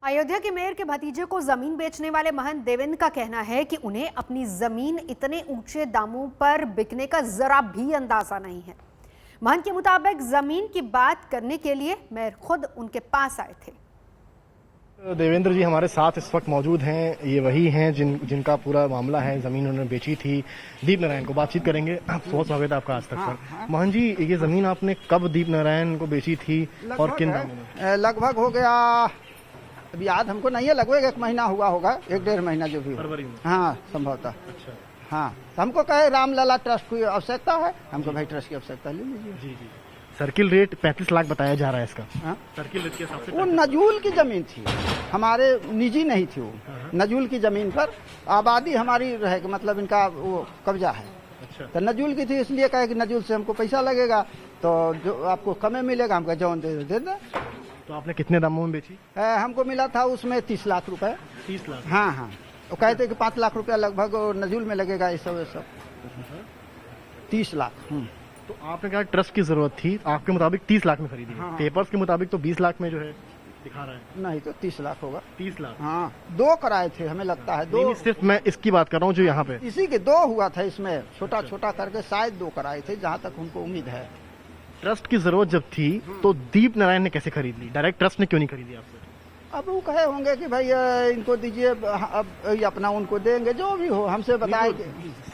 अयोध्या के मेयर के भतीजे को जमीन बेचने वाले महंत देवेंद्र का कहना है कि उन्हें अपनी जमीन इतने ऊंचे दामों पर बिकने का जरा भी अंदाजा नहीं है। महंत के मुताबिक जमीन की बात करने के लिए मेयर खुद उनके पास आए थे। देवेंद्र जी हमारे साथ इस वक्त मौजूद हैं। ये वही हैं जिनका पूरा मामला है, जमीन उन्होंने बेची थी। दीप नारायण को बातचीत करेंगे। बहुत स्वागत है आपका आज तक पर। महंत जी, ये जमीन आपने कब दीप नारायण को बेची थी और किन दामों में? लगभग हो गया, अभी याद हमको नहीं है, लगभग 1 महीना हुआ होगा, 1-1.5 महीना जो भी हो। फरवरी में? हाँ, संभवतः। अच्छा। हाँ, तो हमको कहे रामलला ट्रस्ट की आवश्यकता है, हमको भाई ट्रस्ट की आवश्यकता ले लीजिए। जी जी। सर्किल रेट 35 लाख बताया जा रहा है इसका। हाँ? सर्किल रेट के हिसाब से वो नजूल की जमीन थी, हमारे निजी नहीं थी वो। नजूल की जमीन पर आबादी हमारी रहे, मतलब इनका वो कब्जा है। अच्छा। तो नजूल की थी, इसलिए कहे कि नजूल से हमको पैसा लगेगा, तो जो आपको कमे मिलेगा, हमको जौन दे दे। तो आपने कितने दामों में बेची? हमको मिला था उसमें 30 लाख रुपए। 30 लाख? हाँ हाँ, वो कहते कि 5 लाख रुपया लगभग नजूल में लगेगा, ये सब 30 लाख। तो आपने कहा ट्रस्ट की जरूरत थी, आपके मुताबिक 30 लाख में खरीदी है। हाँ। पेपर्स के मुताबिक तो 20 लाख में जो है दिखा रहा है। नहीं तो 30 लाख होगा। 30 लाख? हाँ, 2 कराए थे, हमें लगता है 2। नहीं, सिर्फ मैं इसकी बात कर रहा हूँ जो यहाँ पे इसी के 2 हुआ था, इसमें छोटा छोटा करके शायद 2 कराए थे, जहाँ तक हमको उम्मीद है। ट्रस्ट की जरूरत जब थी तो दीप नारायण ने कैसे खरीद ली? डायरेक्ट ट्रस्ट ने क्यों नहीं खरीदी आपसे? अब वो कहे होंगे कि भाई इनको दीजिए, अब ये अपना उनको देंगे, जो भी हो हमसे बताए।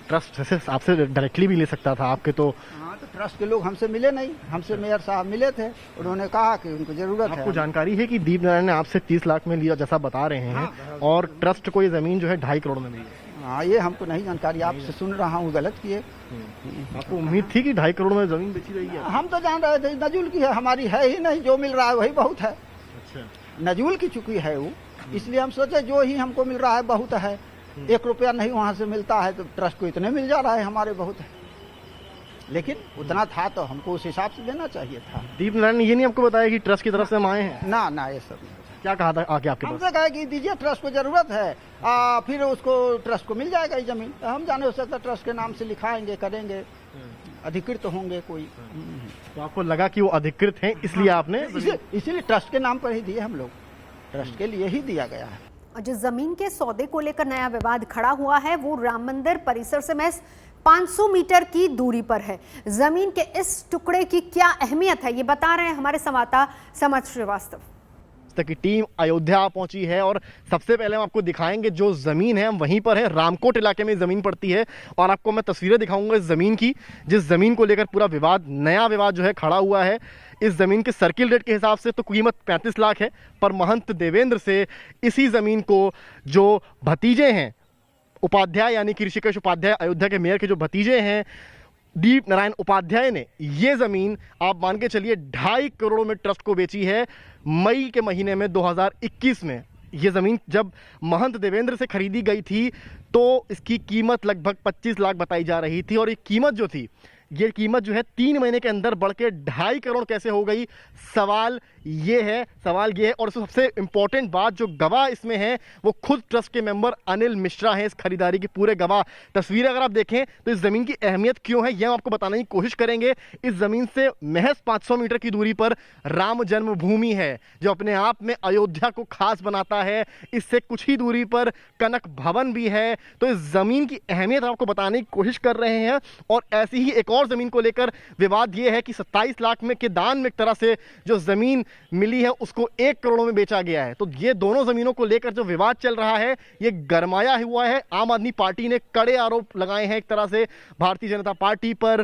ट्रस्ट जैसे आपसे डायरेक्टली भी ले सकता था आपके, तो हाँ, तो ट्रस्ट के लोग हमसे मिले नहीं, हमसे मेयर साहब मिले थे, उन्होंने कहा कि उनको जरूरत है। आपको जानकारी है कि दीप नारायण ने आपसे 30 लाख में लिया जैसा बता रहे हैं? हाँ, और ट्रस्ट को ये जमीन जो है 2.5 करोड़ में मिली है। हाँ, ये हमको नहीं जानकारी, आपसे सुन रहा हूँ, गलत किए। आपको उम्मीद थी कि 2.5 करोड़ में जमीन बेची रही है? हम तो जान रहे थे नजूल की है, हमारी है ही नहीं, जो मिल रहा है वही बहुत है। अच्छा। नजूल की चुकी है वो, इसलिए हम सोचे जो ही हमको मिल रहा है बहुत है। 1 रुपया नहीं वहाँ से मिलता है, तो ट्रस्ट को इतने मिल जा रहा है, हमारे बहुत है। लेकिन उतना था तो हमको उस हिसाब से देना चाहिए था। दीप नारायण ने ये नहीं आपको बताया कि ट्रस्ट की तरफ से हम आए हैं? ना ना, ये सब नहीं। क्या कहा था आके आपके पास? हमसे कहा कि दीजिए, ट्रस्ट को जरूरत है, फिर उसको ट्रस्ट को मिल जाएगा ये जमीन। हम जाने, हो सकता ट्रस्ट के नाम से लिखाएंगे, करेंगे, अधिकृत होंगे कोई। तो आपको लगा कि वो अधिकृत हैं, इसलिए आपने इसीलिए ट्रस्ट के नाम पर ही दिए हम लोग, ट्रस्ट के लिए ही दिया गया है। जिस जमीन के सौदे को लेकर नया विवाद खड़ा हुआ है वो राम मंदिर परिसर से महज 500 मीटर की दूरी पर है। जमीन के इस टुकड़े की क्या अहमियत है, ये बता रहे हैं हमारे संवाददाता समर्थ श्रीवास्तव। तक की टीम अयोध्या पहुंची है और सबसे पहले हम आपको दिखाएंगे जो जमीन है, हम वहीं पर है, रामकोट इलाके में जमीन पड़ती है। और आपको मैं तस्वीरें दिखाऊंगा इस जमीन की, जिस जमीन को लेकर पूरा विवाद, नया विवाद जो है खड़ा हुआ है। इस जमीन के सर्किल रेट के हिसाब से तो कीमत 35 लाख है, पर महंत देवेंद्र से इसी जमीन को जो भतीजे हैं उपाध्याय, यानी कि ऋषिकेश उपाध्याय, अयोध्या के मेयर के जो भतीजे हैं दीप नारायण उपाध्याय ने ये जमीन आप मान के चलिए 2.5 करोड़ में ट्रस्ट को बेची है। मई के महीने में 2021 में ये जमीन जब महंत देवेंद्र से खरीदी गई थी तो इसकी कीमत लगभग 25 लाख बताई जा रही थी। और ये कीमत जो थी, ये कीमत जो है 3 महीने के अंदर बढ़ के 2.5 करोड़ कैसे हो गई, सवाल ये है। और सबसे इंपॉर्टेंट बात, जो गवाह इसमें है वो खुद ट्रस्ट के मेंबर अनिल मिश्रा हैं, इस खरीदारी के पूरे गवाह। तस्वीरें अगर आप देखें तो इस जमीन की अहमियत क्यों है, यह हम आपको बताने की कोशिश करेंगे। इस जमीन से महज 500 मीटर की दूरी पर राम जन्मभूमि है, जो अपने आप में अयोध्या को खास बनाता है। इससे कुछ ही दूरी पर कनक भवन भी है। तो इस जमीन की अहमियत आपको बताने की कोशिश कर रहे हैं। और ऐसी ही एक और जमीन को लेकर विवाद यह है कि 27 लाख में के दान में एक तरह से जो जमीन मिली है उसको 1 करोड़ में बेचा गया है। तो ये दोनों जमीनों को लेकर जो विवाद चल रहा है ये गरमाया हुआ है। आम आदमी पार्टी ने कड़े आरोप लगाए हैं एक तरह से भारतीय जनता पार्टी पर,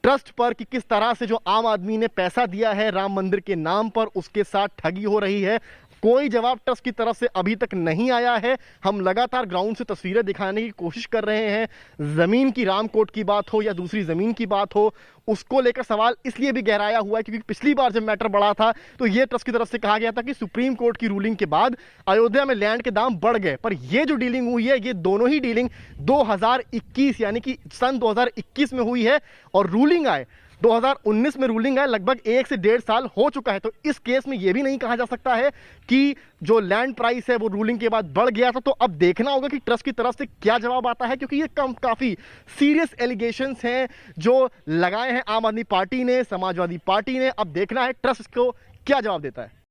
ट्रस्ट पर, कि किस तरह से जो आम आदमी ने पैसा दिया है राम मंदिर के नाम पर उसके साथ ठगी हो रही है। कोई जवाब ट्रस्ट की तरफ से अभी तक नहीं आया है। हम लगातार ग्राउंड से तस्वीरें दिखाने की कोशिश कर रहे हैं। जमीन की रामकोट की बात हो या दूसरी जमीन की बात हो, उसको लेकर सवाल इसलिए भी गहराया हुआ है क्योंकि पिछली बार जब मैटर बढ़ा था तो ये ट्रस्ट की तरफ से कहा गया था कि सुप्रीम कोर्ट की रूलिंग के बाद अयोध्या में लैंड के दाम बढ़ गए। पर ये जो डीलिंग हुई है, ये दोनों ही डीलिंग 2021 यानी कि सन 2021 में हुई है और रूलिंग आए 2019 में रूलिंग आए, लगभग 1 से 1.5 साल हो चुका है। तो इस केस में यह भी नहीं कहा जा सकता है कि जो लैंड प्राइस है वो रूलिंग के बाद बढ़ गया था। तो अब देखना होगा कि ट्रस्ट की तरफ से क्या जवाब आता है, क्योंकि ये काफी सीरियस एलिगेशंस हैं जो लगाए हैं आम आदमी पार्टी ने, समाजवादी पार्टी ने। अब देखना है ट्रस्ट को क्या जवाब देता है।